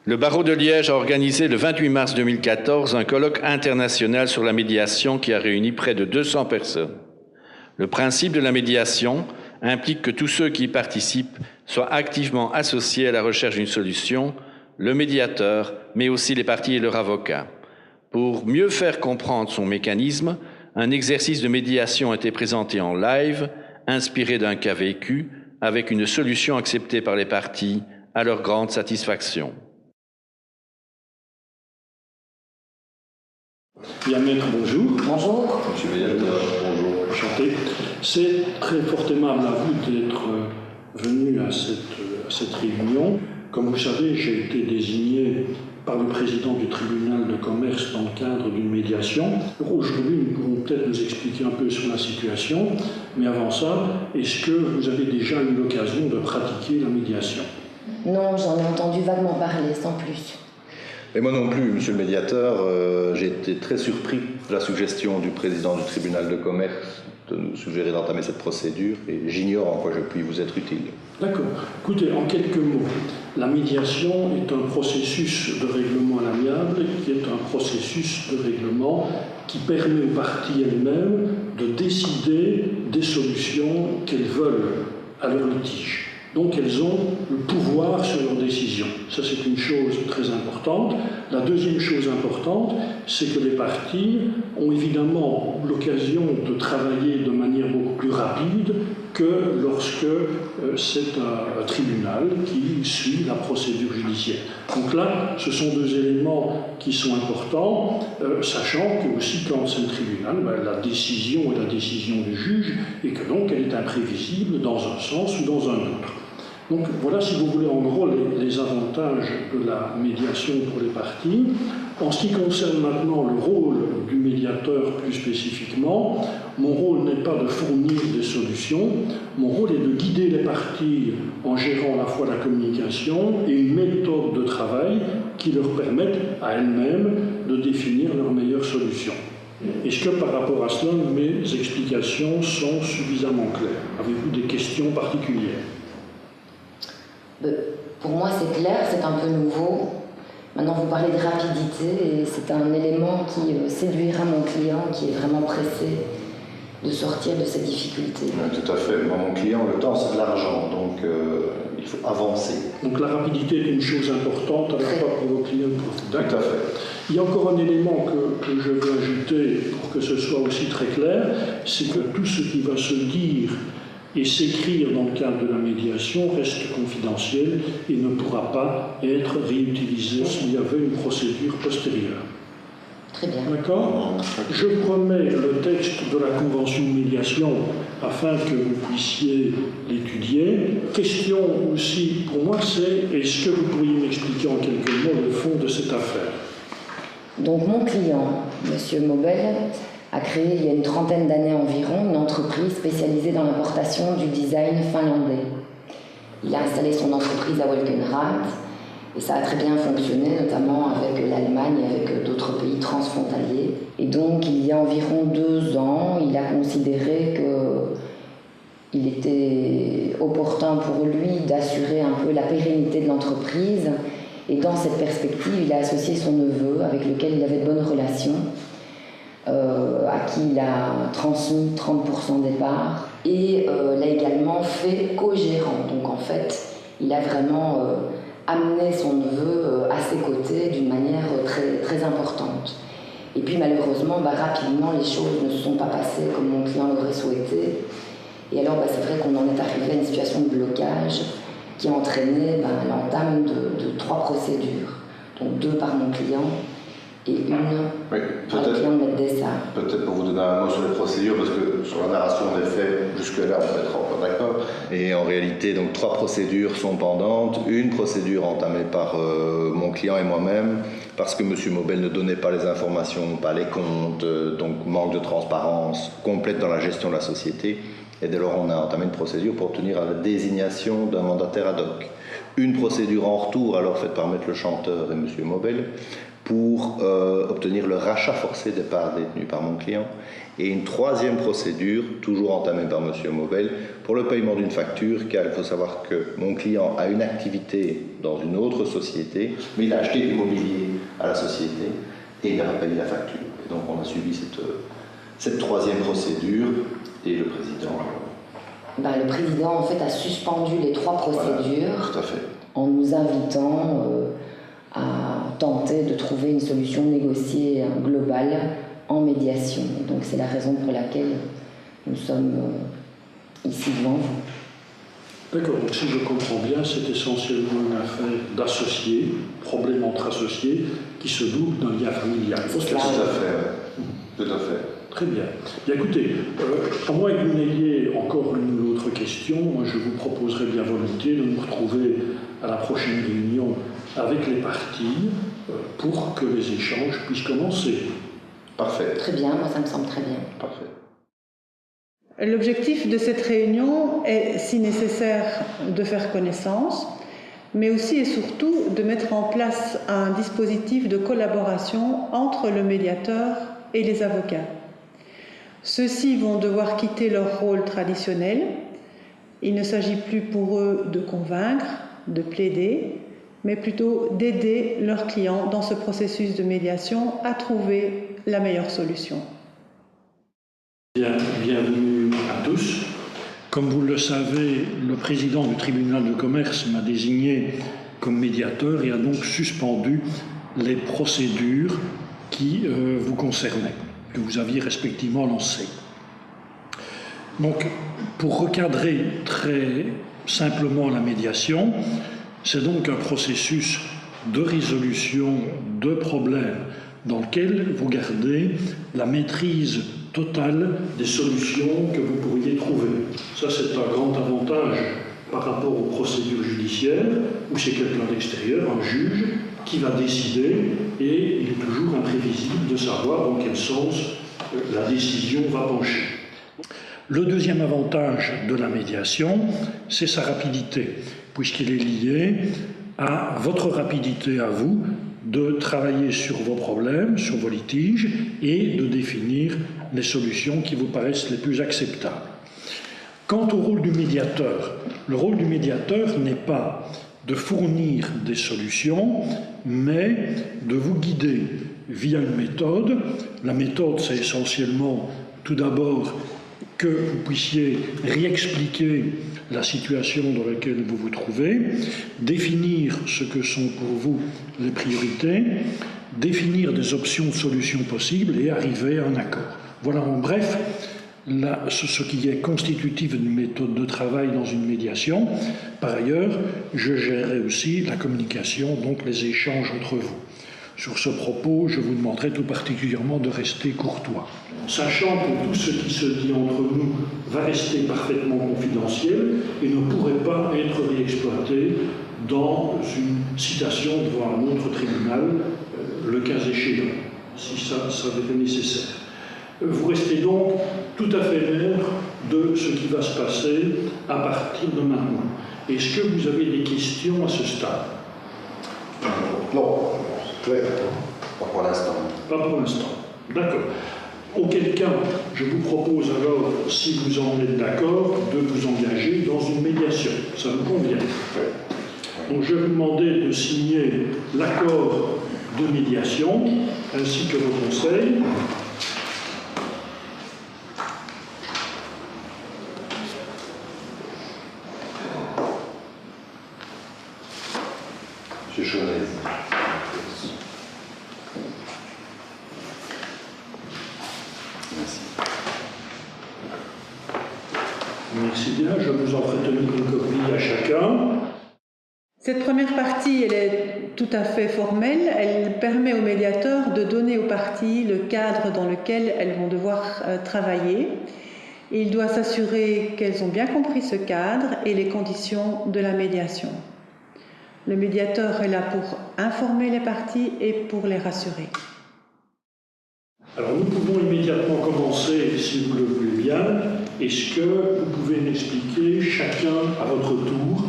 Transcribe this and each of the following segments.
Le barreau de Liège a organisé le 28 mars 2014 un colloque international sur la médiation qui a réuni près de 200 personnes. Le principe de la médiation implique que tous ceux qui y participent soient activement associés à la recherche d'une solution, le médiateur, mais aussi les parties et leur avocat. Pour mieux faire comprendre son mécanisme, un exercice de médiation a été présenté en live, inspiré d'un cas vécu, avec une solution acceptée par les parties à leur grande satisfaction. Bien, maître, bonjour. Bonjour. Monsieur le médiateur, bonjour. Enchanté. C'est très fort aimable à vous d'être venu à cette réunion. Comme vous savez, j'ai été désigné par le président du tribunal de commerce dans le cadre d'une médiation. Aujourd'hui, nous pourrons peut-être nous expliquer un peu sur la situation, mais avant ça, est-ce que vous avez déjà eu l'occasion de pratiquer la médiation? Non, j'en ai entendu vaguement parler, sans plus. Et moi non plus, monsieur le médiateur, j'ai été très surpris de la suggestion du président du tribunal de commerce de nous suggérer d'entamer cette procédure et j'ignore en quoi je puis vous être utile. D'accord. Écoutez, en quelques mots, la médiation est un processus de règlement à l'amiable qui est un processus de règlement qui permet aux parties elles-mêmes de décider des solutions qu'elles veulent à leur litige. Donc elles ont le pouvoir sur leurs décisions. Ça, c'est une chose très importante. La deuxième chose importante, c'est que les parties ont évidemment l'occasion de travailler de manière beaucoup plus rapide que lorsque c'est un tribunal qui suit la procédure judiciaire. Donc là, ce sont deux éléments qui sont importants, sachant que aussi quand c'est le tribunal, la décision est la décision du juge et que donc elle est imprévisible dans un sens ou dans un autre. Donc voilà, si vous voulez, en gros, les avantages de la médiation pour les parties. En ce qui concerne maintenant le rôle du médiateur plus spécifiquement, mon rôle n'est pas de fournir des solutions, mon rôle est de guider les parties en gérant à la fois la communication et une méthode de travail qui leur permette à elles-mêmes de définir leurs meilleures solutions. Est-ce que par rapport à cela, mes explications sont suffisamment claires? Avez-vous des questions particulières? Pour moi, c'est clair, c'est un peu nouveau. Maintenant, vous parlez de rapidité et c'est un élément qui séduira mon client qui est vraiment pressé de sortir de ses difficultés. Oui, tout à fait. Moi, mon client, le temps, c'est de l'argent, donc il faut avancer. Donc la rapidité est une chose importante à la fois pour vos clients et pour vous. Tout à fait. Il y a encore un élément que je veux ajouter pour que ce soit aussi très clair, c'est que tout ce qui va se dire et s'écrire dans le cadre de la médiation reste confidentiel et ne pourra pas être réutilisé s'il y avait une procédure postérieure. Très bien. D'accord? Je promets le texte de la convention de médiation afin que vous puissiez l'étudier. Question aussi pour moi, c'est est-ce que vous pourriez m'expliquer en quelques mots le fond de cette affaire? Donc mon client, M. Mobel, a créé il y a une trentaine d'années environ une entreprise spécialisée dans l'importation du design finlandais. Il a installé son entreprise à Walkenrath et ça a très bien fonctionné, notamment avec l'Allemagne et avec d'autres pays transfrontaliers. Et donc il y a environ 2 ans, il a considéré qu'il était opportun pour lui d'assurer un peu la pérennité de l'entreprise. Et dans cette perspective, il a associé son neveu, avec lequel il avait de bonnes relations, à qui il a transmis 30% des parts et l'a également fait co-gérant. Donc en fait, il a vraiment amené son neveu à ses côtés d'une manière très, très importante. Et puis malheureusement, rapidement, les choses ne se sont pas passées comme mon client l'aurait souhaité. Et alors c'est vrai qu'on en est arrivé à une situation de blocage qui a entraîné l'entame de 3 procédures. Donc 2 par mon client et une par le client de Maître Dessart. Peut-être pour vous donner un mot sur les procédures, parce que sur la narration des faits, jusque-là, on peut être encore d'accord. Et en réalité, donc 3 procédures sont pendantes. Une procédure entamée par mon client et moi-même, parce que M. Mobel ne donnait pas les informations, pas les comptes, donc manque de transparence complète dans la gestion de la société. Et dès lors, on a entamé une procédure pour obtenir la désignation d'un mandataire ad hoc. Une procédure en retour, alors faite par Maître le Chanteur et M. Mobel, pour obtenir le rachat forcé des parts détenues par mon client. et une troisième procédure, toujours entamée par M. Maubel, pour le paiement d'une facture, car il faut savoir que mon client a une activité dans une autre société, mais il a acheté l'immobilier à la société et il a payé la facture. Et donc on a suivi cette troisième procédure et le président... Le président en fait a suspendu les 3 procédures, voilà, tout à fait, en nous invitant à tenter de trouver une solution négociée globale en médiation. Donc c'est la raison pour laquelle nous sommes ici devant vous. D'accord, donc si je comprends bien, c'est essentiellement une affaire d'associés, problème entre associés, qui se double d'un lien familial. C'est ça. tout à fait, tout à fait. Très bien. Bien écoutez, à moins que vous n'ayez encore une ou l'autre question, moi je vous proposerai bien volontiers de nous retrouver à la prochaine réunion avec les parties pour que les échanges puissent commencer. Parfait. Très bien, moi ça me semble très bien. Parfait. L'objectif de cette réunion est, si nécessaire, de faire connaissance, mais aussi et surtout de mettre en place un dispositif de collaboration entre le médiateur et les avocats. Ceux-ci vont devoir quitter leur rôle traditionnel. Il ne s'agit plus pour eux de convaincre, de plaider, mais plutôt d'aider leurs clients dans ce processus de médiation à trouver la meilleure solution. Bienvenue à tous. Comme vous le savez, le président du tribunal de commerce m'a désigné comme médiateur et a donc suspendu les procédures qui vous concernaient, que vous aviez respectivement lancées. Donc, pour recadrer très simplement la médiation, c'est donc un processus de résolution de problèmes dans lequel vous gardez la maîtrise totale des solutions que vous pourriez trouver. Ça, c'est un grand avantage par rapport aux procédures judiciaires où c'est quelqu'un d'extérieur, un juge, qui va décider et il est toujours imprévisible de savoir dans quel sens la décision va pencher. Le deuxième avantage de la médiation, c'est sa rapidité, puisqu'il est lié à votre rapidité à vous de travailler sur vos problèmes, sur vos litiges et de définir les solutions qui vous paraissent les plus acceptables. Quant au rôle du médiateur, le rôle du médiateur n'est pas de fournir des solutions, mais de vous guider via une méthode. La méthode, c'est essentiellement, tout d'abord, que vous puissiez réexpliquer la situation dans laquelle vous vous trouvez, définir ce que sont pour vous les priorités, définir des options de solutions possibles et arriver à un accord. Voilà en bref ce qui est constitutif d'une méthode de travail dans une médiation. Par ailleurs, je gérerai aussi la communication, donc les échanges entre vous. Sur ce propos, je vous demanderai tout particulièrement de rester courtois. Sachant que tout ce qui se dit entre nous va rester parfaitement confidentiel et ne pourrait pas être réexploité dans une citation devant un autre tribunal, le cas échéant, si ça avait été nécessaire. Vous restez donc tout à fait maître de ce qui va se passer à partir de maintenant. Est-ce que vous avez des questions à ce stade? Non, clair. Pas pour l'instant. Pas pour l'instant. D'accord. Auquel cas, je vous propose alors, si vous en êtes d'accord, de vous engager dans une médiation. Ça vous convient? Oui. Donc je vais vous demander de signer l'accord de médiation, ainsi que vos conseils. Monsieur Chaunet. Merci. Merci bien, je vous en ferai tenir une copie à chacun. Cette première partie, elle est tout à fait formelle. Elle permet aux médiateurs de donner aux parties le cadre dans lequel elles vont devoir travailler. Et il doit s'assurer qu'elles ont bien compris ce cadre et les conditions de la médiation. Le médiateur est là pour informer les parties et pour les rassurer. Alors nous pouvons immédiatement commencer, si vous le voulez bien. Est-ce que vous pouvez m'expliquer chacun à votre tour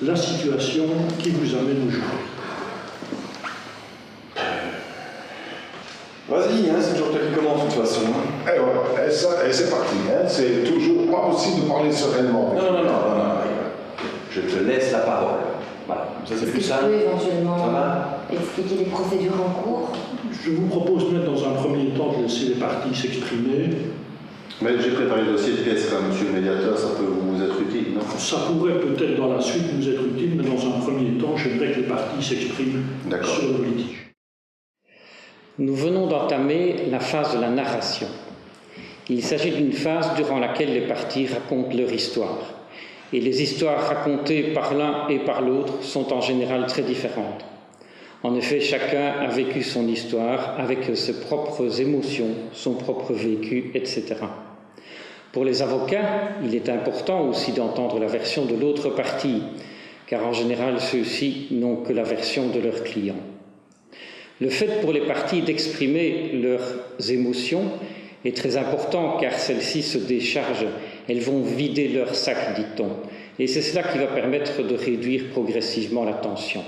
la situation qui vous amène aujourd'hui? Vas-y, c'est toujours toi qui commence. client de toute façon. Et voilà, et c'est parti. Hein. C'est toujours pas possible de parler sereinement. Non. Je te laisse la parole. Voilà, ça c'est plus simple. Est-ce que tu peux éventuellement expliquer les procédures en cours? Je vous propose de mettre dans un premier temps de laisser les parties s'exprimer. Mais j'ai préparé le dossier de pièces là, monsieur le médiateur, ça peut vous être utile, non? Ça pourrait peut-être dans la suite nous être utile, mais dans un premier temps, j'aimerais que les parties s'expriment sur le litige. Nous venons d'entamer la phase de la narration. Il s'agit d'une phase durant laquelle les parties racontent leur histoire. Et les histoires racontées par l'un et par l'autre sont en général très différentes. En effet, chacun a vécu son histoire avec ses propres émotions, son propre vécu, etc. Pour les avocats, il est important aussi d'entendre la version de l'autre partie, car en général, ceux-ci n'ont que la version de leur client. Le fait pour les parties d'exprimer leurs émotions est très important, car celles-ci se déchargent, elles vont vider leur sac, dit-on, et c'est cela qui va permettre de réduire progressivement la tension.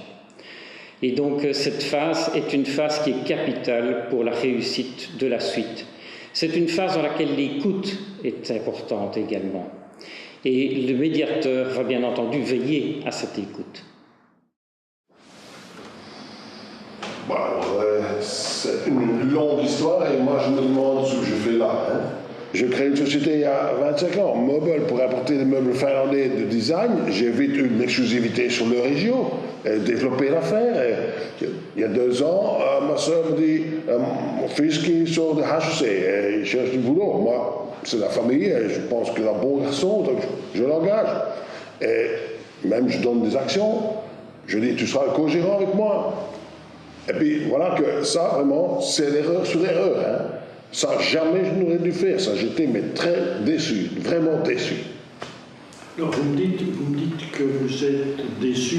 Et donc cette phase est une phase qui est capitale pour la réussite de la suite. C'est une phase dans laquelle l'écoute est importante également. Et le médiateur va bien entendu veiller à cette écoute. Bon, c'est une longue histoire et moi je me demande ce que je fais là. Hein. Je crée une société il y a 25 ans, Mobile, pour apporter des meubles finlandais de design. J'évite une exclusivité sur la région, développer l'affaire. Il y a 2 ans, ma soeur me dit, mon fils qui sort de HEC, il cherche du boulot. Moi, c'est la famille, et je pense qu'il est un bon garçon, donc je l'engage. Et même je donne des actions, je dis, tu seras co-gérant avec moi. Et puis voilà que ça, vraiment, c'est l'erreur sur l'erreur. Hein. Ça, jamais je n'aurais dû faire ça. J'étais mais très déçu, vraiment déçu. Alors vous me dites que vous êtes déçu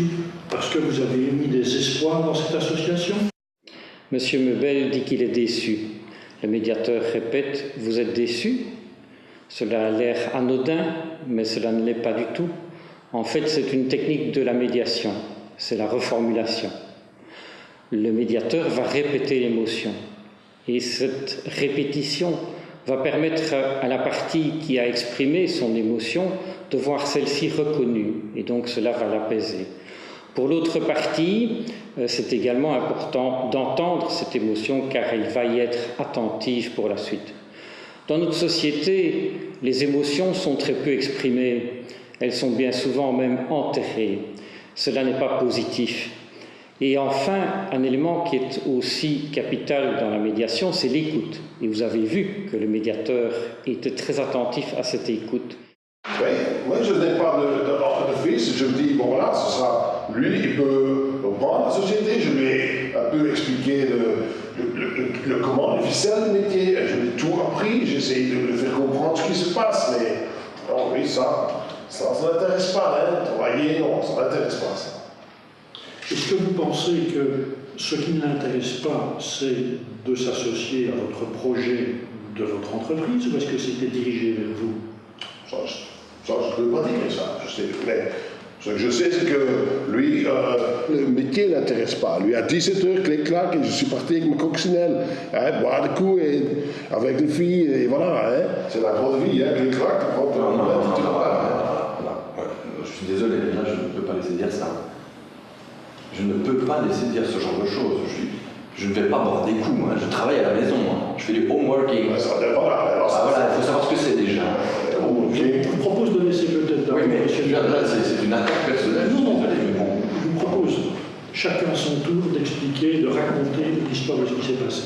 parce que vous avez mis des espoirs dans cette association? Monsieur Meubel dit qu'il est déçu. Le médiateur répète, vous êtes déçu? Cela a l'air anodin, mais cela ne l'est pas du tout. En fait, c'est une technique de la médiation, c'est la reformulation. Le médiateur va répéter l'émotion. Et cette répétition va permettre à la partie qui a exprimé son émotion de voir celle-ci reconnue, et donc cela va l'apaiser. Pour l'autre partie, c'est également important d'entendre cette émotion car elle va y être attentive pour la suite. Dans notre société, les émotions sont très peu exprimées, elles sont bien souvent même enterrées. Cela n'est pas positif. Et enfin, un élément qui est aussi capital dans la médiation, c'est l'écoute. Et vous avez vu que le médiateur était très attentif à cette écoute. Oui, moi je n'ai pas de fils, je me dis, bon voilà, ce sera lui, il peut reprendre la société, je lui ai un peu expliqué le comment, le ficelle du métier, je lui ai tout appris, j'ai essayé de lui faire comprendre ce qui se passe, mais non, oui, ça n'intéresse pas, hein, travailler, non, ça n'intéresse pas, ça. Est-ce que vous pensez que ce qui ne l'intéresse pas, c'est de s'associer à votre projet de votre entreprise, ou est-ce que c'était dirigé vers vous? Ça, je ne peux pas dire ça, je sais, mais ce que je sais, c'est que lui, le métier ne l'intéresse pas. Lui, à 17h, clic-clac, et je suis parti avec ma coccinelle, hein, boire des coups et, avec les filles, et voilà, hein, c'est la grande vie, hein, clic-clac, je suis désolé, mais là, je ne peux pas laisser dire ça. Je ne peux pas laisser dire ce genre de choses. Je ne vais pas boire des coups, moi. Je travaille à la maison, moi. Je fais du homeworking. Ouais, ça dépend là. Alors, voilà, il faut savoir ce que c'est déjà. Je vous propose de laisser peut-être... Oui, mais là, c'est une attaque personnelle. Non, je vous propose chacun à son tour d'expliquer, de raconter l'histoire de ce qui s'est passé.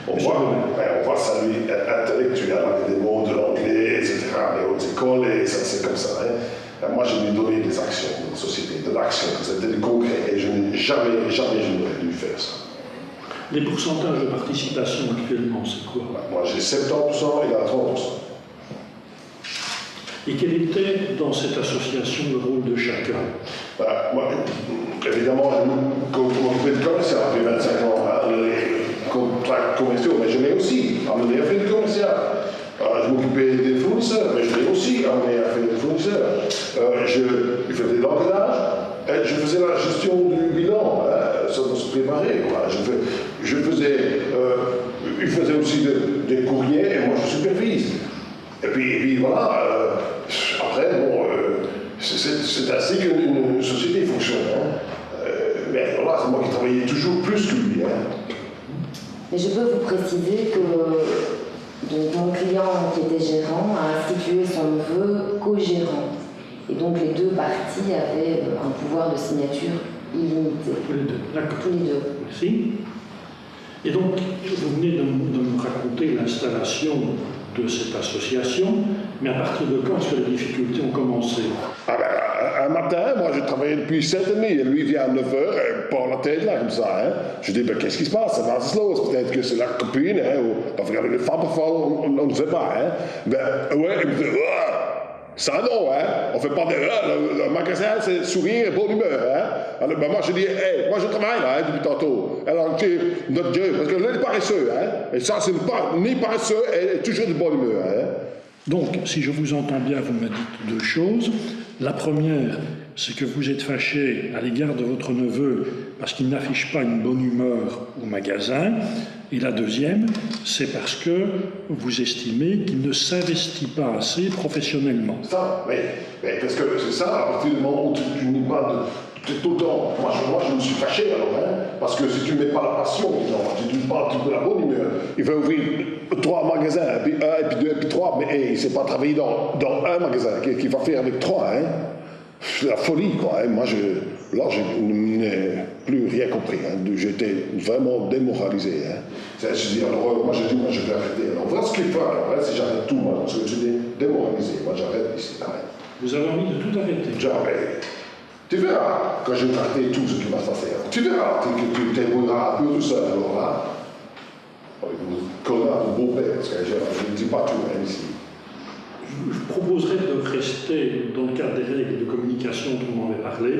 On voit ça, lui, intellectuel, avec des mots de l'anglais, etc., les hautes écoles, et ça, c'est comme ça. Hein. Moi, je lui ai donné des actions dans la société, de l'action, c'était du concret, et je n'ai jamais je n'aurais dû faire ça. Les pourcentages de participation actuellement, c'est quoi? Moi, j'ai 70%, il a 30%. Et quel était, dans cette association, le rôle de chacun? Moi, évidemment, je m'occupais de commercial, j'ai 25 ans, les contrats commerciaux, mais je l'ai aussi amené à faire du commercial. Je m'occupais des fournisseurs, mais je l'ai aussi amené à faire des fournisseurs. Je faisais l'encodage, je faisais la gestion du bilan. Ça se préparer. Quoi. Je faisais, il faisait aussi des courriers et moi je supervise. Et puis voilà, après, bon, c'est ainsi qu'une société fonctionne. Hein. Mais voilà, c'est moi qui travaillais toujours plus que lui. Hein. Mais je peux vous préciser que donc, mon client qui était gérant a institué son neveu co-gérant. Et donc les deux parties avaient un pouvoir de signature illimité. Tous les deux, d'accord. Tous les deux. Merci. Et donc, vous venez de me raconter l'installation de cette association, mais à partir de quand est-ce que les difficultés ont commencé? Ah ben, un matin, moi je travaillais depuis 7h30, et lui vient à 9h, et part la tête là, comme ça. Hein. Je dis, ben qu'est-ce qui se passe? Ça va se los. Peut-être que c'est la copine, hein, ou parce qu'avec les femmes, parfois, on ne sait pas. Hein. Ben, ouais, il me dit, ça non, hein. On fait pas de. Le magasin, c'est sourire et bonne humeur. Hein. Alors, ben, moi je dis, hey, moi je travaille là, hein, depuis tantôt. Alors, notre Dieu, parce que là, il est paresseux. Hein. Et ça, c'est ni paresseux, et toujours de bonne humeur. Hein. Donc, si je vous entends bien, vous me dites deux choses. La première, c'est que vous êtes fâché à l'égard de votre neveu parce qu'il n'affiche pas une bonne humeur au magasin. Et la deuxième, c'est parce que vous estimez qu'il ne s'investit pas assez professionnellement. Ça, mais parce que c'est ça, à partir du moment où tu n'es pas tout le temps. Moi, je me suis fâché alors, hein, parce que si tu ne mets pas la passion, si tu ne mets pas un petit peu la bonne humeur, il va ouvrir 3 magasins, puis 1, puis 2, puis 3, mais hey, il ne sait pas travailler dans un magasin, qu'il va faire avec 3. Hein. C'est la folie, quoi. Hein. Moi, là, je n'ai plus rien compris. Hein. J'étais vraiment démoralisé. Hein. Je dis, alors, moi, je vais arrêter. Alors, voilà ce qu'il faut, alors, hein, si j'arrête tout, moi, parce que j'étais démoralisé. Moi, j'arrête ici. Arrête. Vous avez envie de tout arrêter? J'arrête. Tu verras, quand je vais arrêter tout ce qui va se passer. Tu verras que tu t'ébrouilleras un peu tout seul, alors là. Avec mon connard de beau-père, parce que je ne dis pas tout, hein, ici. Je proposerais de rester dans le cadre des règles de communication dont on m'avait parlé,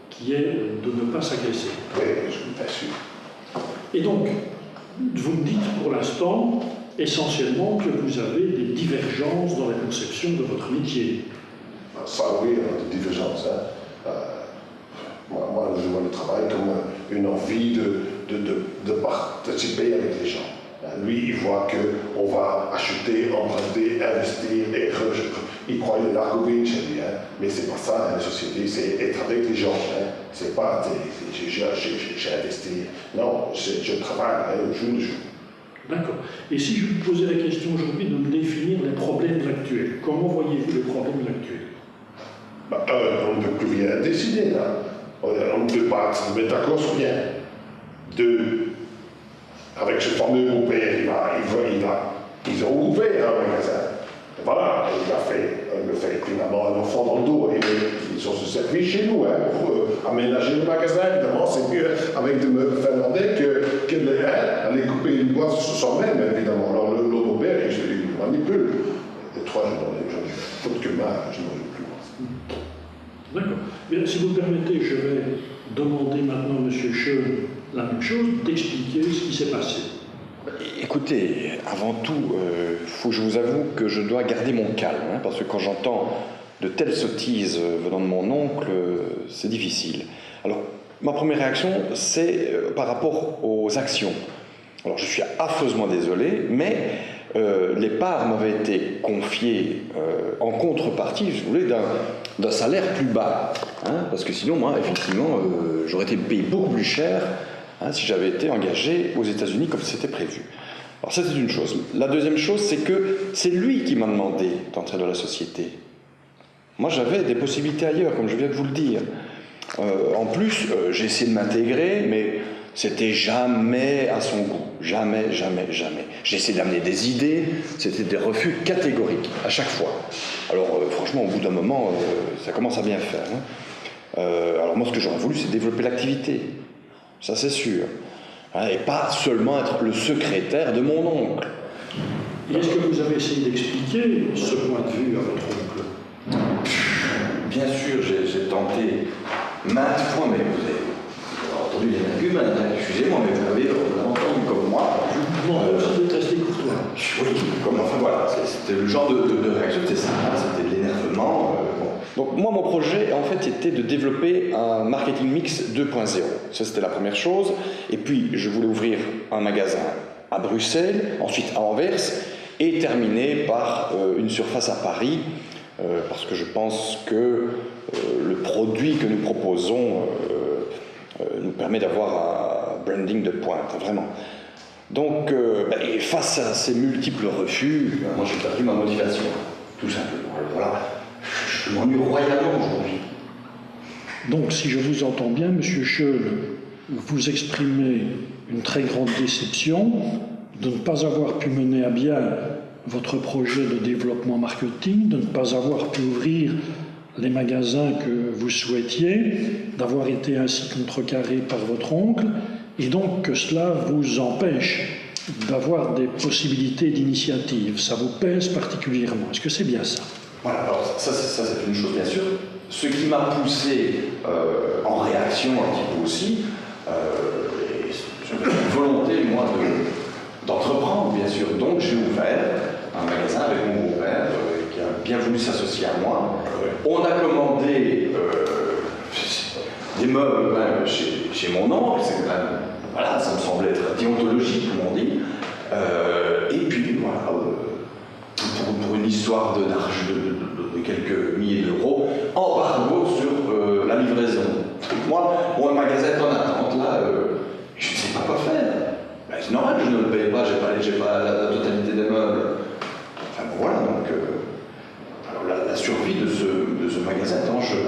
qui est de ne pas s'agresser. Oui, je suis bien sûr. Et donc, vous me dites pour l'instant, essentiellement, que vous avez des divergences dans la conception de votre métier. Ça, oui, on a des divergences. Hein. Moi, je vois le travail comme une envie de participer avec les gens. Lui, il voit qu'on va acheter, emprunter, investir, et il croit qu'il est l'argovine chez lui. Hein. Mais c'est pas ça, hein, la société, c'est être avec les gens. Hein. C'est pas, j'ai investi. Non, je travaille hein, jour de jour. D'accord. Et si je vous posais la question aujourd'hui de me définir les problèmes actuels, comment voyez-vous les problèmes actuels? On ne peut plus rien décider, là. On ne peut pas se mettre d'accord sur rien. 2, avec ce fameux beau-père, ils ont ouvert un magasin. Voilà, il me fait finalement un enfant dans le dos. Et ils ont se servi chez nous hein, pour aménager le magasin. Évidemment, c'est mieux avec des meubles finlandais que aller couper une boîte sur soi-même, évidemment. Alors, le beau-père, il manipule. Et 3, j'en ai faute que main, je n'en ai plus. D'accord. Bien, si vous me permettez, je vais demander maintenant à M. Schoen la même chose, d'expliquer ce qui s'est passé. Écoutez, avant tout, faut que je vous avoue que je dois garder mon calme, hein, parce que quand j'entends de telles sottises venant de mon oncle, c'est difficile. Alors, ma première réaction, c'est par rapport aux actions. Alors, je suis affreusement désolé, mais les parts m'avaient été confiées en contrepartie, si vous voulez, d'un salaire plus bas. Hein, parce que sinon, moi, effectivement, j'aurais été payé beaucoup plus cher hein, si j'avais été engagé aux États-Unis comme c'était prévu. Alors ça, c'est une chose. La deuxième chose, c'est que c'est lui qui m'a demandé d'entrer dans la société. Moi, j'avais des possibilités ailleurs, comme je viens de vous le dire. En plus, j'ai essayé de m'intégrer, mais c'était jamais à son goût. Jamais, jamais, jamais. J'ai essayé d'amener des idées, c'était des refus catégoriques, à chaque fois. Alors, franchement, au bout d'un moment, ça commence à bien faire. Hein. Alors moi, ce que j'aurais voulu, c'est développer l'activité. Ça, c'est sûr. Hein, et pas seulement être le secrétaire de mon oncle. Et est-ce que vous avez essayé d'expliquer ce point de vue à votre oncle? Bien sûr, j'ai tenté maintes fois, mais vous avez entendu les arguments, excusez-moi, mais vous l'avez entendu comme moi. Non, vous êtes resté courtois. Oui, comme enfin voilà, c'était le genre de réaction, c'était ça, c'était de l'énervement. Bon. Donc moi, mon projet, en fait, était de développer un marketing mix 2.0. Ça, c'était la première chose. Et puis, je voulais ouvrir un magasin à Bruxelles, ensuite à Anvers, et terminer par une surface à Paris, parce que je pense que le produit que nous proposons nous permet d'avoir un branding de pointe, vraiment. Donc, face à ces multiples refus, moi j'ai perdu ma motivation, tout simplement. Alors, voilà, je m'ennuie royalement aujourd'hui. Donc, si je vous entends bien, Monsieur Scholl, vous exprimez une très grande déception de ne pas avoir pu mener à bien votre projet de développement marketing, de ne pas avoir pu ouvrir les magasins que vous souhaitiez, d'avoir été ainsi contrecarré par votre oncle, et donc que cela vous empêche d'avoir des possibilités d'initiative. Ça vous pèse particulièrement. Est-ce que c'est bien ça? Voilà, alors ça c'est une chose bien sûr. Ce qui m'a poussé en réaction un petit peu aussi, j'avais une volonté, moi, d'entreprendre, bien sûr. Donc j'ai ouvert un magasin avec mon beau-père qui a bien voulu s'associer à moi. On a commandé des meubles chez mon oncle, c'est quand même, voilà, ça me semblait être déontologique, comme on dit. Et puis, voilà, pour une histoire de quelques milliers d'euros, embargo sur la livraison. Moi, mon magasin est en attente, là, je ne sais pas quoi faire. Ben, c'est normal que je ne le paye pas, j'ai pas la totalité des meubles. Enfin bon, voilà, donc alors, la survie de ce magasin est en jeu.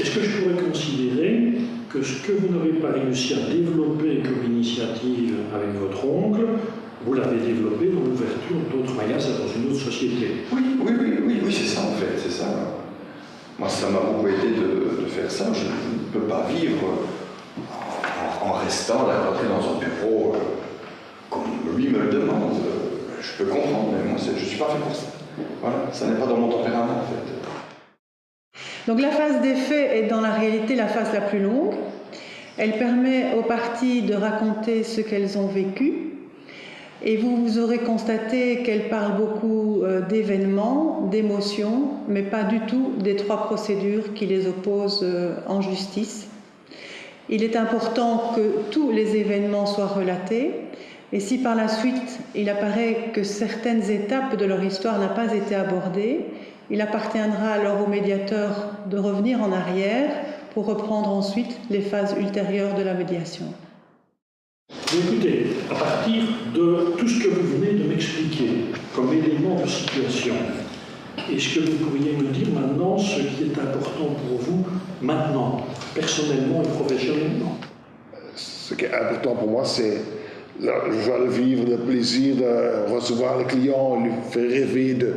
Est-ce que je pourrais considérer que ce que vous n'avez pas réussi à développer comme initiative avec votre oncle, vous l'avez développé dans l'ouverture d'autres magasins dans une autre société? Oui, c'est ça en fait, c'est ça. Moi, ça m'a beaucoup aidé de faire ça. Je ne peux pas vivre en restant là, rentré dans un bureau comme lui me le demande. Je peux comprendre, mais moi, je ne suis pas fait pour ça. Voilà, ça n'est pas dans mon tempérament en fait. Donc la phase des faits est dans la réalité la phase la plus longue. Elle permet aux parties de raconter ce qu'elles ont vécu. Et vous aurez constaté qu'elle parle beaucoup d'événements, d'émotions, mais pas du tout des 3 procédures qui les opposent en justice. Il est important que tous les événements soient relatés. Et si par la suite il apparaît que certaines étapes de leur histoire n'ont pas été abordées, il appartiendra alors au médiateur de revenir en arrière pour reprendre ensuite les phases ultérieures de la médiation. Écoutez, à partir de tout ce que vous venez de m'expliquer comme élément de situation, est-ce que vous pourriez me dire maintenant ce qui est important pour vous, maintenant, personnellement et professionnellement? Ce qui est important pour moi, c'est la joie de vivre, le plaisir de recevoir les clients, lui faire rêver de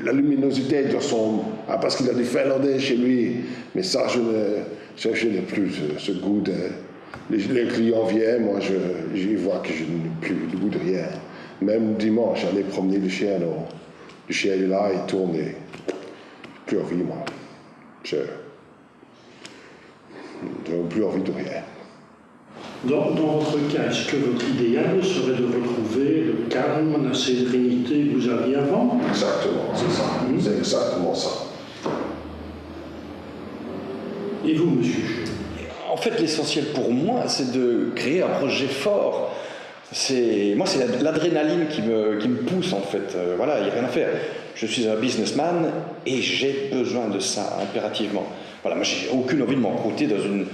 la luminosité de son... parce qu'il a du finlandais chez lui. Mais ça, je n'ai plus ce goût de... Les clients viennent, moi j'y vois que je n'ai plus le goût de rien. Même dimanche, aller promener le chien, le chien est là, il tourne et plus envie, moi. Je n'ai plus envie de rien. Dans votre cas, est-ce que votre idéal serait de retrouver le calme, la sérénité que vous aviez avant? Exactement, c'est ça. C'est exactement ça. Et vous, monsieur Scholl? En fait, l'essentiel pour moi, c'est de créer un projet fort. Moi, c'est l'adrénaline qui me pousse, en fait. Voilà, il n'y a rien à faire. Je suis un businessman et j'ai besoin de ça, impérativement. Voilà, moi, j'ai aucune envie de m'encrouter dans une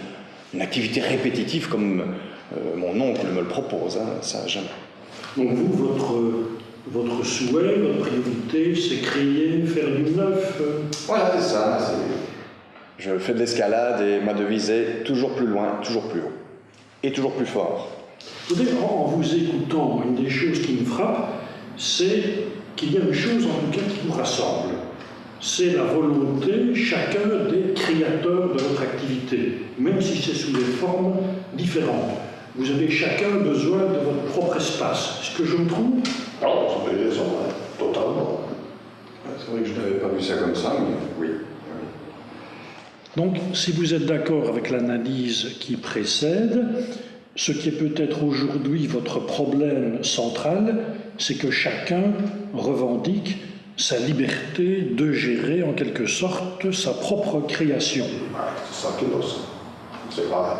activité répétitive comme mon oncle me le propose, hein, ça, jamais. Donc vous, votre souhait, votre priorité, c'est créer, faire du neuf? Voilà, c'est ça. Je fais de l'escalade et ma devise est toujours plus loin, toujours plus haut. Et toujours plus fort. En vous écoutant, une des choses qui me frappe, c'est qu'il y a une chose en tout cas qui vous rassemble. C'est la volonté, chacun d'être créateur de votre activité, même si c'est sous des formes différentes. Vous avez chacun besoin de votre propre espace. Est-ce que je me trompe? Non, vous avez raison, totalement. C'est vrai que je n'avais pas vu ça comme ça, mais oui. Donc, si vous êtes d'accord avec l'analyse qui précède, ce qui est peut-être aujourd'hui votre problème central, c'est que chacun revendique sa liberté de gérer en quelque sorte sa propre création. C'est ça qui est aussi. C'est vrai.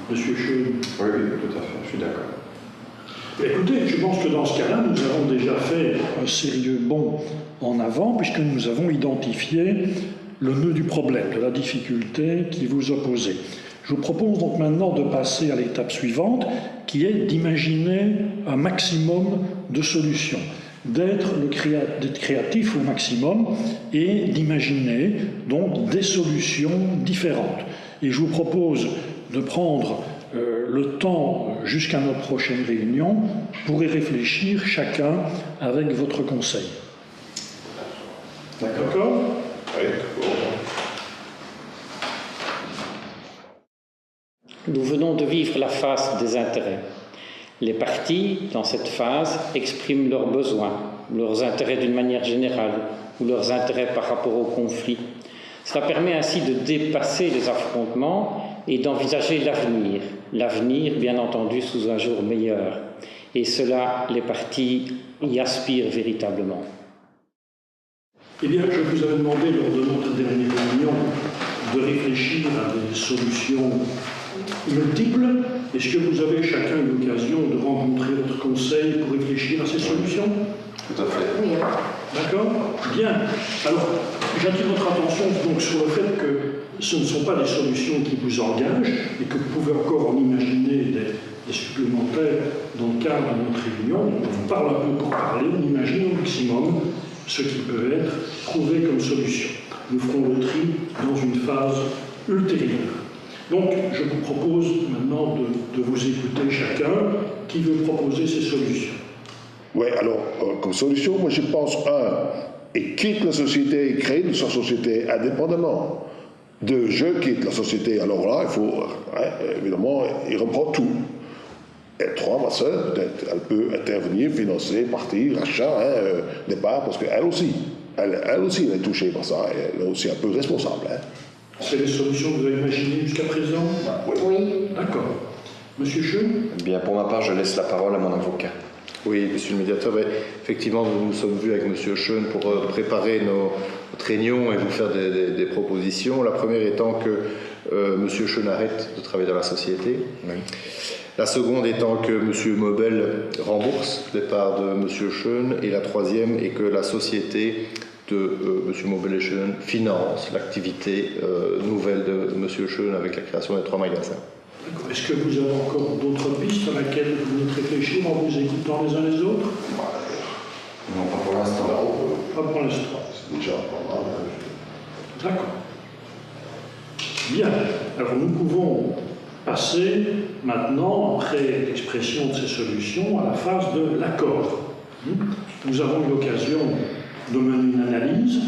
Monsieur Schoen. Oui, tout à fait, je suis d'accord. Écoutez, je pense que dans ce cas-là, nous avons déjà fait un sérieux bond en avant, puisque nous avons identifié le nœud du problème, de la difficulté qui vous opposait. Je vous propose donc maintenant de passer à l'étape suivante, qui est d'imaginer un maximum de solutions, d'être créatif au maximum et d'imaginer donc des solutions différentes. Et je vous propose de prendre le temps jusqu'à notre prochaine réunion pour y réfléchir chacun avec votre conseil. D'accord ? Oui. Nous venons de vivre la phase des intérêts. Les parties, dans cette phase, expriment leurs besoins, leurs intérêts d'une manière générale, ou leurs intérêts par rapport au conflit. Cela permet ainsi de dépasser les affrontements et d'envisager l'avenir. L'avenir, bien entendu, sous un jour meilleur. Et cela, les parties y aspirent véritablement. Eh bien, je vous avais demandé lors de notre dernière réunion de réfléchir à des solutions multiples. Est-ce que vous avez chacun eu l'occasion de rencontrer votre conseil pour réfléchir à ces solutions? Tout à fait. Oui. D'accord? Bien. Alors, j'attire votre attention donc sur le fait que ce ne sont pas des solutions qui vous engagent et que vous pouvez encore en imaginer des supplémentaires dans le cadre de notre réunion. On vous parle un peu pour parler, on imagine au maximum ce qui peut être trouvé comme solution. Nous ferons le tri dans une phase ultérieure. Donc, je vous propose maintenant de vous écouter chacun qui veut proposer ses solutions. Oui, alors, comme solution, moi je pense, il quitte la société et crée sa société indépendamment. 2, je quitte la société. Alors là, il faut, évidemment, il reprend tout. Et 3, ma soeur, peut-être, elle peut intervenir, financer, partir, rachat, départ, parce qu'elle aussi, elle est touchée par ça. Elle est aussi un peu responsable. C'est les solutions que vous avez imaginées jusqu'à présent? Oui. D'accord. Monsieur Schoen? Eh bien, pour ma part, je laisse la parole à mon avocat. Oui, monsieur le médiateur, effectivement, nous nous sommes vus avec monsieur Schoen pour préparer notre réunion et vous faire des propositions. La première étant que monsieur Schoen arrête de travailler dans la société. Oui. La seconde étant que monsieur Mobel rembourse les parts de monsieur Schoen. Et la troisième est que la société de monsieur Mobel et Schoen finance l'activité nouvelle de monsieur Schoen avec la création des 3 magasins. D'accord. Est-ce que vous avez encore d'autres pistes à laquelle vous venez de réfléchir en vous écoutant les uns les autres? Non, pas pour l'instant. Pas pour l'instant. C'est déjà pas mal. D'accord. Bien. Alors nous pouvons passer maintenant, après l'expression de ces solutions, à la phase de l'accord. Nous avons eu l'occasion de mener une analyse,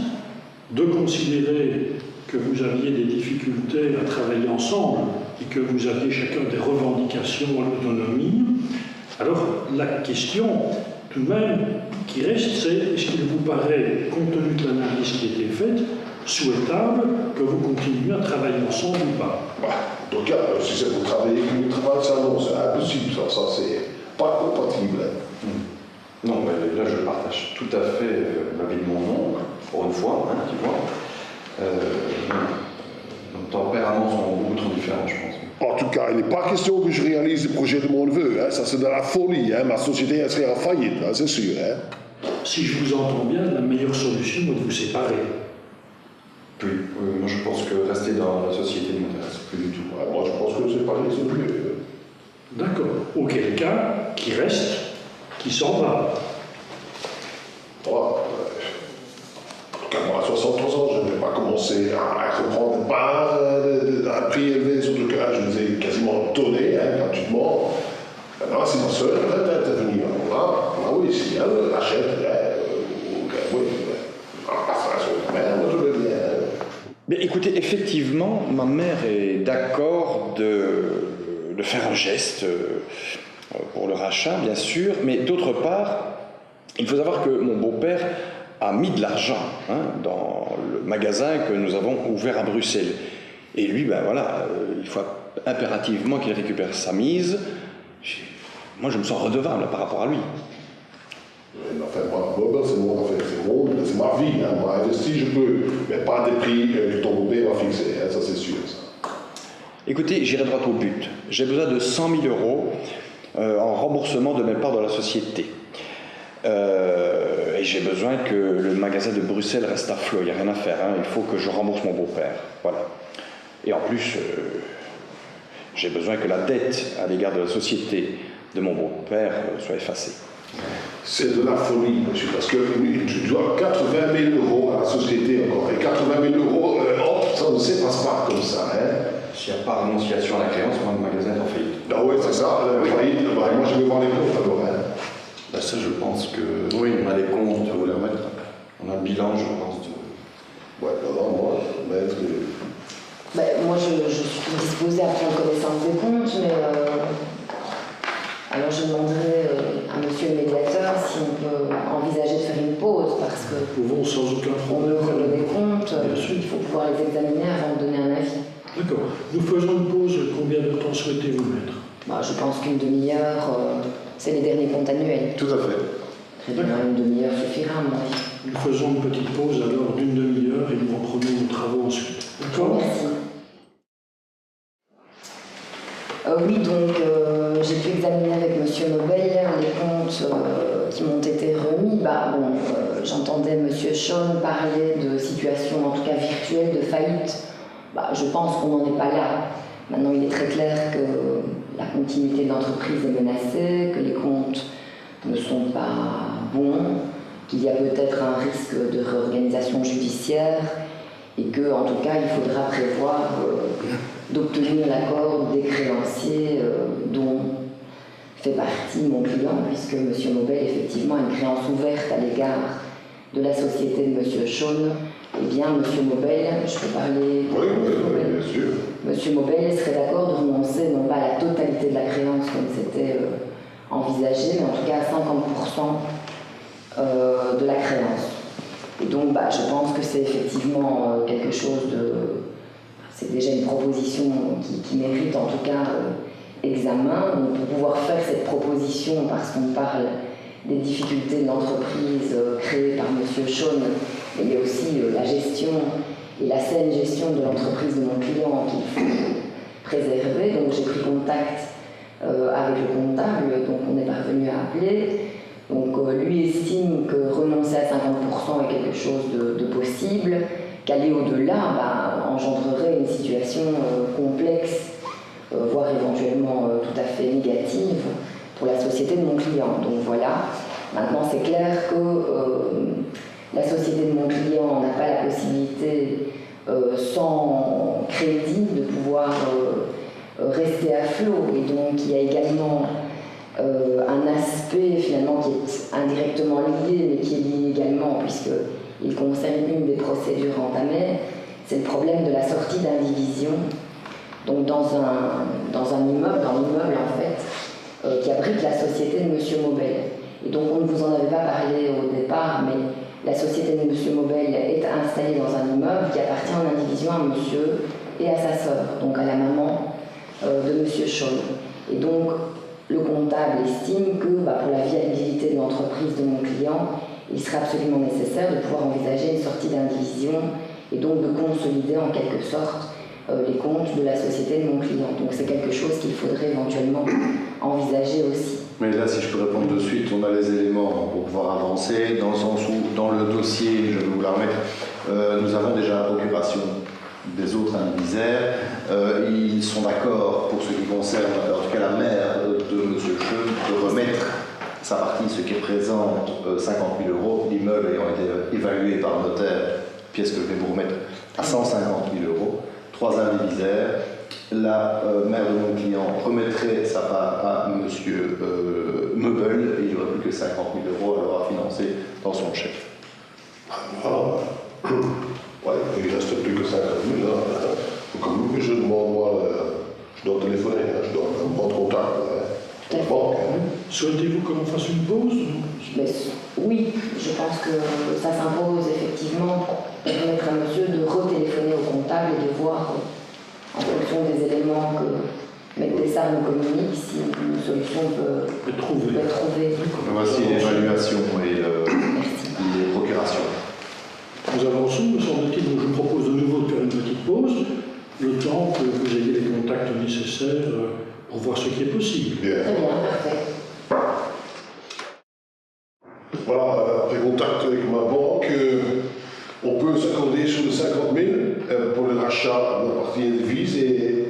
de considérer que vous aviez des difficultés à travailler ensemble et que vous aviez chacun des revendications à l'autonomie. Alors la question tout de même qui reste, c'est est-ce qu'il vous paraît, compte tenu de l'analyse qui a été faite, souhaitable que vous continuiez à travailler ensemble ou pas? Donc, si c'est pour travailler avec le travail, ça non, c'est impossible, ça c'est pas compatible. Non, mais là je partage tout à fait l'avis de mon oncle, pour une fois, tu vois. Nos tempéraments sont beaucoup trop différents, je pense. En tout cas, il n'est pas question que je réalise le projet de mon neveu, ça c'est de la folie, ma société elle serait en faillite, c'est sûr. Si je vous entends bien, la meilleure solution est de vous séparer. Oui, moi je pense que rester dans la société ne m'intéresse plus du tout. Moi je pense que c'est pas les mieux. D'accord. Auquel cas, qui reste, qui s'en va. Moi, à 63 ans, je ne vais pas commencer à reprendre des parts à prix élevé, surtout que là, je les ai quasiment donnés gratuitement. Maintenant, si ma soeur veut intervenir, oui, si elle achète, oui, enfin, sur la mère, moi je veux bien. Mais écoutez, effectivement, ma mère est d'accord de faire un geste pour le rachat, bien sûr, mais d'autre part, il faut savoir que mon beau-père a mis de l'argent dans le magasin que nous avons ouvert à Bruxelles. Et lui, il faut impérativement qu'il récupère sa mise. Moi, je me sens redevable par rapport à lui. Enfin, moi, mobile, c'est mon affaire, c'est ma vie. Hein. Moi, investi, je peux, mais pas des prix que ton beau-père va fixer, hein, ça c'est sûr. Ça. Écoutez, j'irai droit au but. J'ai besoin de 100 000 euros en remboursement de mes parts dans la société. Et j'ai besoin que le magasin de Bruxelles reste à flot, il n'y a rien à faire. Hein. Il faut que je rembourse mon beau-père. Voilà. Et en plus, j'ai besoin que la dette à l'égard de la société de mon beau-père soit effacée. C'est de la folie, monsieur, parce que tu dois 80 000 euros à la société encore. Et 80 000 euros, ça ne se passe pas comme ça. Hein. S'il n'y a pas renonciation à la créance, moi, le magasin est en faillite. Ah oui, c'est ça, faillite. Bah, moi, je vais voir les comptes d'abord. Hein. Bah, ça, je pense que on a les comptes, vous les remettre. On a le bilan, je pense. Ouais, alors moi, maître. Moi, je suis disposée à prendre connaissance des comptes, mais alors je demanderai à monsieur le médiateur si on peut envisager de faire une pause, parce que Nous pouvons sans aucun on me problème. connaît des comptes, Bien sûr. il faut pouvoir les examiner avant de donner un avis. D'accord. Nous faisons une pause. Combien de temps souhaitez-vous mettre? Je pense qu'une demi-heure, c'est les derniers comptes annuels. Tout à fait. Très bien, une demi-heure suffira à mon avis. Nous faisons une petite pause alors d'une demi-heure et nous reprenons nos travaux ensuite. D'accord? Merci. Oui, donc j'ai pu examiner avec M. Nobel les comptes qui m'ont été remis. J'entendais M. Sean parler de situation, en tout cas virtuelle, de faillite. Je pense qu'on n'en est pas là. Maintenant, il est très clair que la continuité de l'entreprise est menacée, que les comptes ne sont pas bons, qu'il y a peut-être un risque de réorganisation judiciaire et que, en tout cas, il faudra prévoir d'obtenir l'accord des créanciers dont fait partie mon client, puisque M. Nobel, effectivement, a une créance ouverte à l'égard de la société de M. Sean. Eh bien, M. Nobel, je peux parler de Oui, bien sûr. M. Nobel serait d'accord de renoncer non pas à la totalité de la créance comme c'était envisagé, mais en tout cas à 50% de la créance. Et donc, je pense que c'est effectivement quelque chose de... C'est déjà une proposition qui mérite en tout cas examen. Donc, pour pouvoir faire cette proposition, parce qu'on parle des difficultés de l'entreprise créée par M. Sean, mais il y a aussi la gestion et la saine gestion de l'entreprise de mon client qu'il faut préserver. Donc, j'ai pris contact avec le comptable, donc on est parvenu à appeler. Donc lui estime que renoncer à 50% est quelque chose de possible, qu'aller au-delà engendrerait une situation complexe, voire éventuellement tout à fait négative pour la société de mon client. Donc voilà, maintenant c'est clair que la société de mon client n'a pas la possibilité, sans crédit, de pouvoir rester à flot. Et donc il y a également un aspect finalement qui est indirectement lié, mais qui est lié également puisqu'il concerne une des procédures entamées, c'est le problème de la sortie d'indivision. Donc dans l'immeuble en fait, qui abrite la société de M. Nobel. Et donc on ne vous en avait pas parlé au départ, mais la société de M. Nobel est installée dans un immeuble qui appartient en indivision à monsieur et à sa sœur, donc à la maman de M. Sean. Et donc le comptable estime que pour la viabilité de l'entreprise de mon client, il serait absolument nécessaire de pouvoir envisager une sortie d'indivision et donc de consolider en quelque sorte les comptes de la société de mon client. Donc c'est quelque chose qu'il faudrait éventuellement envisager aussi. Mais là, si je peux répondre de suite, on a les éléments pour pouvoir avancer, dans le sens où, dans le dossier, je vais vous la remettre, nous avons déjà la procuration des autres indivisaires. Ils sont d'accord, pour ce qui concerne, en tout cas la mère de M. Sean, de remettre sa partie, ce qui représente 50 000 euros, l'immeuble ayant été évalué par le notaire, pièce que je vais vous remettre, à 150 000 euros. 3 indivisaires. La mère de mon client remettrait sa part à M. Meubel et il n'y aurait plus que 50 000 euros alors à financer dans son chèque. Ouais, il ne reste plus que 50 000 là. Donc, je demande, moi, je dois téléphoner, je dois prendre contact. Bon, Souhaitez-vous que l'on fasse une pause? Oui, je pense que ça s'impose effectivement pour permettre à monsieur de retéléphoner au comptable et de voir en fonction des éléments que m'était Dessart nous communique si une solution peut être trouvée. Voici l'évaluation et les procurations. Nous avançons, me semble-t-il, donc je vous propose de nouveau de faire une petite pause, le temps que vous ayez les contacts nécessaires pour voir ce qui est possible. Très bien, parfait. Voilà, après contact avec ma banque, on peut s'accorder sur les 50 000 pour le rachat de la partie indivise et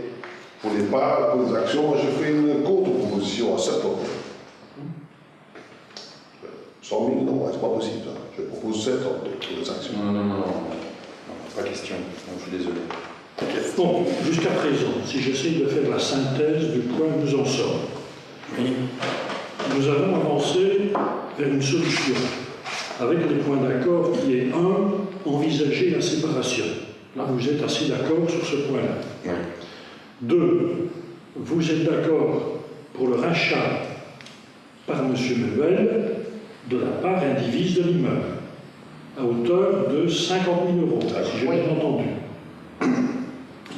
pour les parts, pour les actions, moi je fais une contre-proposition à 70 000. 100 000, non, c'est pas possible. Ça. Je propose 70 000 pour les actions. Non, pas question. Non, je suis désolé. Bon, jusqu'à présent, si j'essaye de faire la synthèse du point où nous en sommes, nous avons avancé vers une solution, avec des points d'accord qui est 1. Envisager la séparation. Là, vous êtes assez d'accord sur ce point-là. Oui. 2. Vous êtes d'accord pour le rachat par M. Meubel de la part indivise de l'immeuble, à hauteur de 50 000 €, si j'ai bien entendu.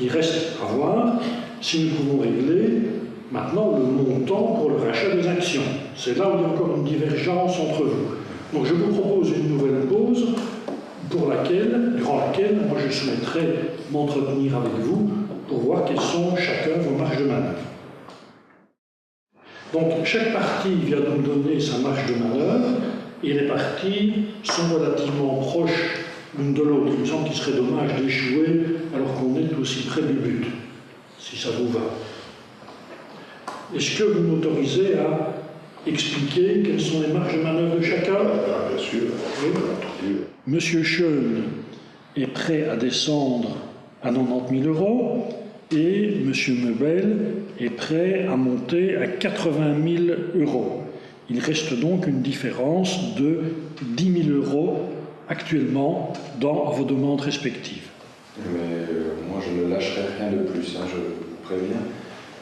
Il reste à voir si nous pouvons régler maintenant le montant pour le rachat des actions. C'est là où il y a encore une divergence entre vous. Donc je vous propose une nouvelle pause durant laquelle moi je souhaiterais m'entretenir avec vous pour voir quelles sont chacun vos marges de manœuvre. Donc chaque partie vient nous donner sa marge de manœuvre et les parties sont relativement proches l'une de l'autre. Il me semble qu'il serait dommage d'échouer alors qu'on est aussi près du but, si ça vous va. Est-ce que vous m'autorisez à expliquer quelles sont les marges de manœuvre de chacun? Bien sûr. Oui. Monsieur Schoen est prêt à descendre à 90 000 € et Monsieur Meubel est prêt à monter à 80 000 €. Il reste donc une différence de 10 000 € actuellement dans vos demandes respectives. Mais moi, je ne lâcherai rien de plus, hein, je vous préviens.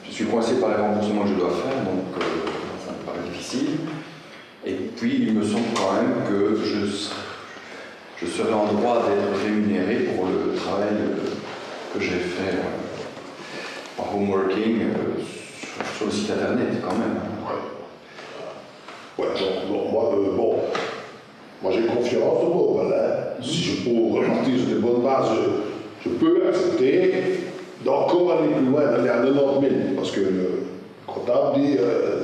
Je suis coincé par les remboursements que je dois faire, donc ça me paraît difficile. Et puis, il me semble quand même que je serai en droit d'être rémunéré pour le travail que j'ai fait en homeworking sur le site internet, quand même. Ouais, donc, moi j'ai confiance en vous, voilà. Si je peux repartir sur des bonnes bases, je peux accepter d'encore aller plus loin, d'aller à 90 000, parce que le comptable dit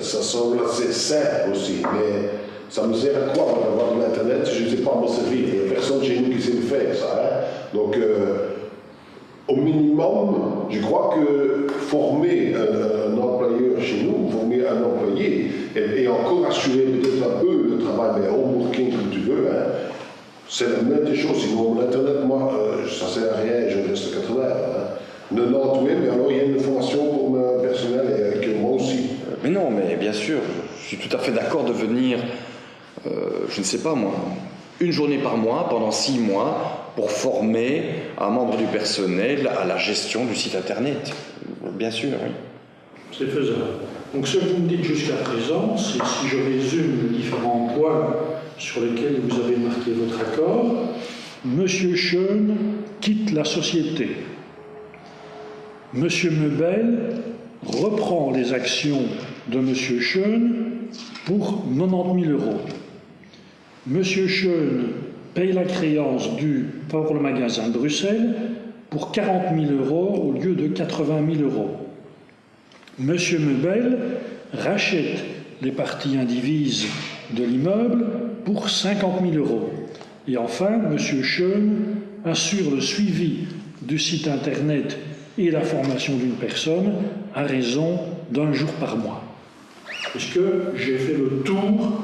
ça semble assez simple aussi, mais ça me sert à quoi d'avoir de l'internet si je ne sais pas m'en servir? Il n'y a personne chez nous qui sait le faire, ça. Hein? Donc, au minimum, je crois que former un employeur chez nous, former un employé, et encore assurer peut-être un peu le travail, mais homeworking comme tu veux, hein, c'est la même des choses. Sinon, l'Internet, moi, ça ne sert à rien, je reste 80. Hein. 90, oui, mais alors il y a une formation pour le personnel et que moi aussi. Mais non, mais bien sûr, je suis tout à fait d'accord de venir, je ne sais pas moi, une journée par mois, pendant 6 mois, pour former un membre du personnel à la gestion du site internet. Bien sûr, oui. C'est faisable. Donc ce que vous me dites jusqu'à présent, c'est si je résume les différents points sur lesquels vous avez marqué votre accord, Monsieur Schoen quitte la société. Monsieur Meubel reprend les actions de Monsieur Schoen pour 90 000 €. Monsieur Schoen paye la créance due par le magasin de Bruxelles pour 40 000 € au lieu de 80 000 €. Monsieur Meubel rachète les parties indivises de l'immeuble pour 50 000 €. Et enfin, Monsieur Schoen assure le suivi du site internet et la formation d'une personne à raison d'1 jour par mois. Est-ce que j'ai fait le tour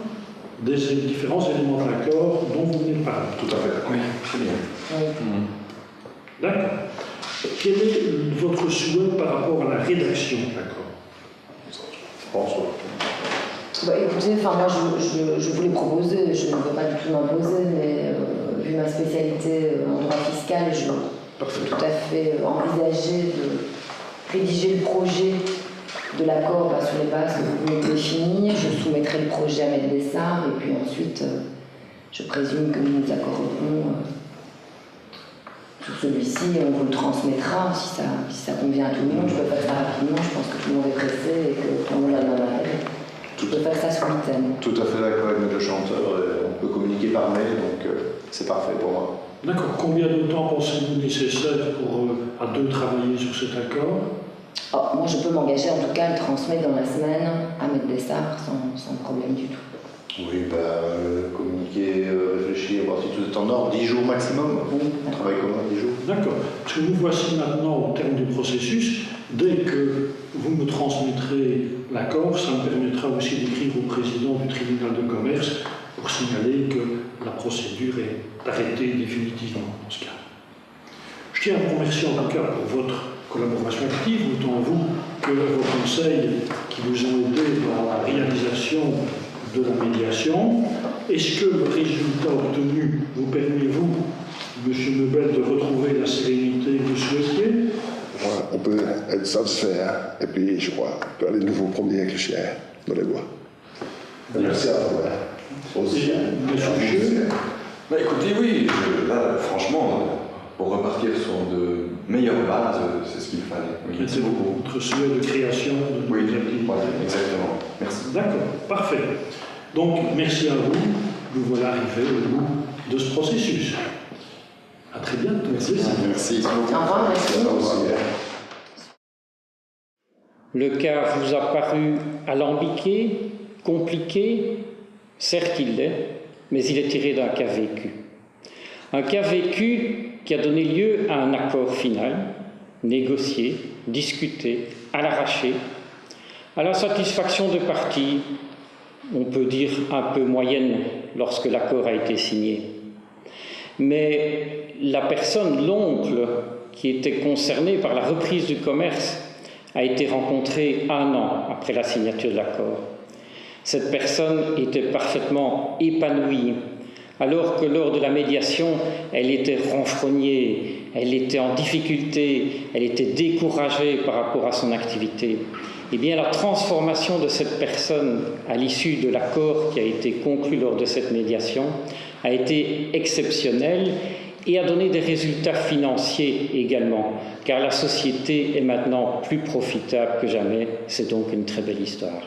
des différents éléments d'accord dont vous venez de parler? Tout à fait. Oui, très bien. Oui. D'accord. Quel est votre souhait par rapport à la rédaction de l'accord? Je pense, Bah, écoutez, moi je voulais proposer, je ne veux pas du tout m'imposer, mais vu ma spécialité en droit fiscal, je peux tout à fait envisager de rédiger le projet de l'accord sur les bases que vous venez de définir. Je soumettrai le projet à Maître Dessart et puis ensuite je présume que nous nous accorderons tout celui-ci, on vous le transmettra si ça convient à tout le monde. Je peux faire ça rapidement, je pense que tout le monde est pressé et que tout le monde a le même intérêt. Je peux faire ça ce week-end. Tout à fait d'accord avec le chanteur. On peut communiquer par mail, donc c'est parfait pour moi. D'accord. Combien de temps pensez-vous nécessaire pour à deux travailler sur cet accord? Moi, je peux m'engager en tout cas à le transmettre dans la semaine à Maître Dessart sans problème du tout. Oui, communiquer, réfléchir, voir si tout est en ordre, 10 jours maximum. Oui. On travaille comment, 10 jours? D'accord. Parce que nous voici maintenant au terme du processus. Dès que vous me transmettrez l'accord, ça me permettra aussi d'écrire au président du tribunal de commerce pour signaler que la procédure est arrêtée définitivement dans ce cas. Je tiens à vous remercier en tout cas pour votre collaboration active, autant vous que vos conseils qui vous ont aidé dans la réalisation de la médiation. Est-ce que le résultat obtenu vous permet, vous, M. Meubel, de retrouver la sérénité que vous souhaitiez? Voilà, on peut être satisfait, hein, et puis je crois on peut aller de nouveau promener avec le chien dans les bois. Merci à vous. Aussi. Écoutez, oui, là, franchement, pour repartir sur de meilleures bases, c'est ce qu'il fallait. Oui, merci beaucoup. Votre souhait de création de oui, activités. Voilà, exactement. Merci. D'accord, parfait. Donc, merci à vous. Nous voilà arrivés au bout de ce processus. À très bientôt. Merci. Au revoir, merci. Le cas vous a paru alambiqué, compliqué? Certes, il l'est, mais il est tiré d'un cas vécu. Un cas vécu qui a donné lieu à un accord final, négocié, discuté, à l'arraché, à la satisfaction de parties, on peut dire un peu moyenne lorsque l'accord a été signé. Mais la personne, l'oncle, qui était concerné par la reprise du commerce, a été rencontrée 1 an après la signature de l'accord. Cette personne était parfaitement épanouie, alors que lors de la médiation, elle était renfrognée, elle était en difficulté, elle était découragée par rapport à son activité. Eh bien, la transformation de cette personne à l'issue de l'accord qui a été conclu lors de cette médiation a été exceptionnelle et a donné des résultats financiers également, car la société est maintenant plus profitable que jamais. C'est donc une très belle histoire.